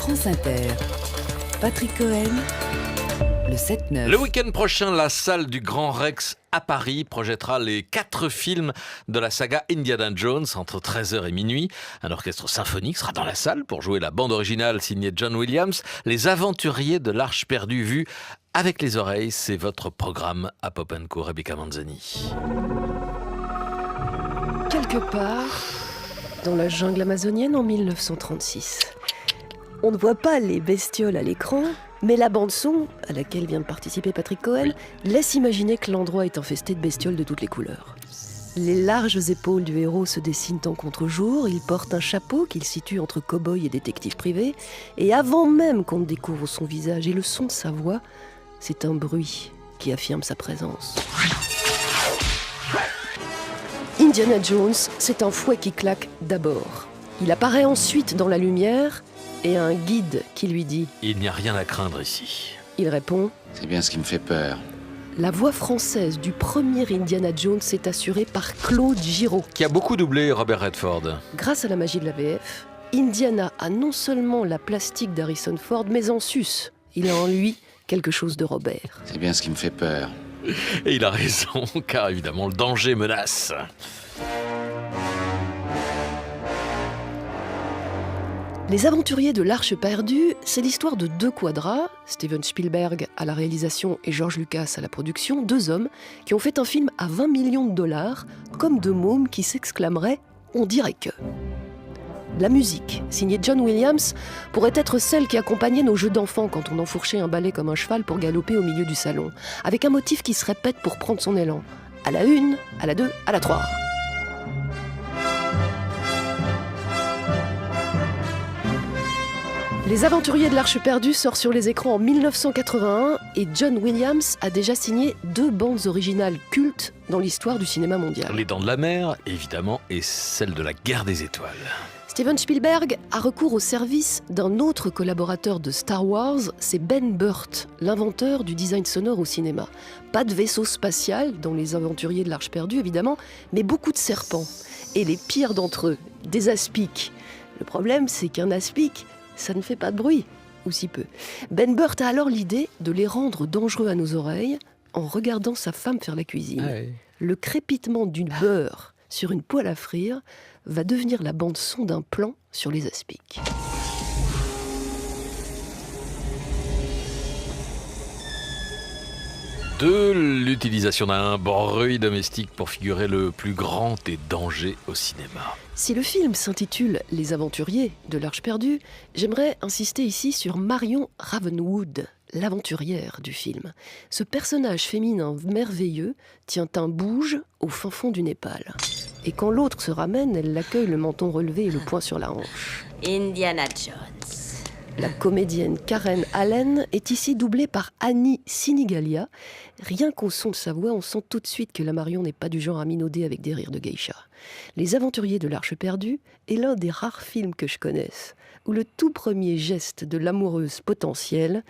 France Inter. Patrick Cohen, le 7-9. Le week-end prochain, la salle du Grand Rex à Paris projettera les 4 films de la saga Indiana Jones entre 13h et minuit. Un orchestre symphonique sera dans la salle pour jouer la bande originale signée John Williams. Les aventuriers de l'Arche perdue vus avec les oreilles, c'est votre programme à Pop & Co. Rebecca Manzani. Quelque part dans la jungle amazonienne en 1936. On ne voit pas les bestioles à l'écran, mais la bande-son, à laquelle vient de participer Patrick Cohen, laisse imaginer que l'endroit est infesté de bestioles de toutes les couleurs. Les larges épaules du héros se dessinent en contre-jour, il porte un chapeau qu'il situe entre cow-boy et détective privé, et avant même qu'on ne découvre son visage et le son de sa voix, c'est un bruit qui affirme sa présence. Indiana Jones, c'est un fouet qui claque d'abord. Il apparaît ensuite dans la lumière et un guide qui lui dit « Il n'y a rien à craindre ici ». Il répond « C'est bien ce qui me fait peur ». La voix française du premier Indiana Jones est assurée par Claude Giraud, qui a beaucoup doublé Robert Redford. Grâce à la magie de la VF, Indiana a non seulement la plastique d'Harrison Ford, mais en sus, il a en lui quelque chose de Robert. C'est bien ce qui me fait peur. Et il a raison, car évidemment le danger menace. Les aventuriers de l'Arche perdue, c'est l'histoire de 2 quadras, Steven Spielberg à la réalisation et George Lucas à la production, 2 hommes qui ont fait un film à 20 millions de dollars, comme 2 mômes qui s'exclameraient « on dirait que ». La musique, signée John Williams, pourrait être celle qui accompagnait nos jeux d'enfants quand on enfourchait un balai comme un cheval pour galoper au milieu du salon, avec un motif qui se répète pour prendre son élan. À la 1, à la 2, à la 3. Les Aventuriers de l'Arche perdue sort sur les écrans en 1981 et John Williams a déjà signé 2 bandes originales cultes dans l'histoire du cinéma mondial. Les Dents de la Mer, évidemment, et celle de la Guerre des Étoiles. Steven Spielberg a recours au service d'un autre collaborateur de Star Wars, c'est Ben Burtt, l'inventeur du design sonore au cinéma. Pas de vaisseau spatial dans Les Aventuriers de l'Arche perdue, évidemment, mais beaucoup de serpents. Et les pires d'entre eux, des aspics. Le problème, c'est qu'un aspic, ça ne fait pas de bruit, ou si peu. Ben Burtt a alors l'idée de les rendre dangereux à nos oreilles en regardant sa femme faire la cuisine. Ah oui. Le crépitement du beurre sur une poêle à frire va devenir la bande-son d'un plan sur les aspics. De l'utilisation d'un bruit domestique pour figurer le plus grand des dangers au cinéma. Si le film s'intitule « Les Aventuriers de l'Arche perdue », j'aimerais insister ici sur Marion Ravenwood, l'aventurière du film. Ce personnage féminin merveilleux tient un bouge au fin fond du Népal. Et quand l'autre se ramène, elle l'accueille le menton relevé et le poing sur la hanche. Indiana Jones. La comédienne Karen Allen est ici doublée par Annie Sinigalia. Rien qu'au son de sa voix, on sent tout de suite que la Marion n'est pas du genre à minauder avec des rires de geisha. Les Aventuriers de l'Arche perdue est l'un des rares films que je connaisse où le tout premier geste de l'amoureuse potentielle,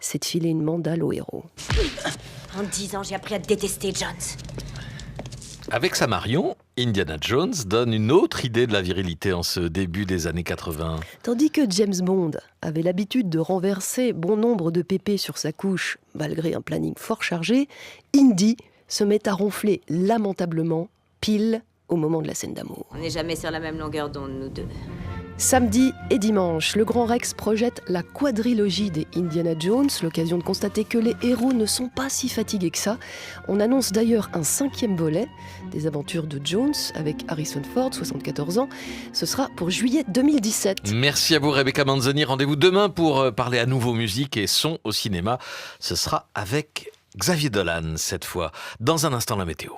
c'est de filer une mandale au héros. En 10 ans, j'ai appris à détester Jones. Avec sa Marion, Indiana Jones donne une autre idée de la virilité en ce début des années 80. Tandis que James Bond avait l'habitude de renverser bon nombre de pépés sur sa couche, malgré un planning fort chargé, Indy se met à ronfler lamentablement, pile au moment de la scène d'amour. On n'est jamais sur la même longueur d'onde, nous deux. Samedi et dimanche, le Grand Rex projette la quadrilogie des Indiana Jones, l'occasion de constater que les héros ne sont pas si fatigués que ça. On annonce d'ailleurs un 5e volet des aventures de Jones avec Harrison Ford, 74 ans. Ce sera pour juillet 2017. Merci à vous Rebecca Manzani. Rendez-vous demain pour parler à nouveau musique et son au cinéma. Ce sera avec Xavier Dolan cette fois. Dans un instant, la météo.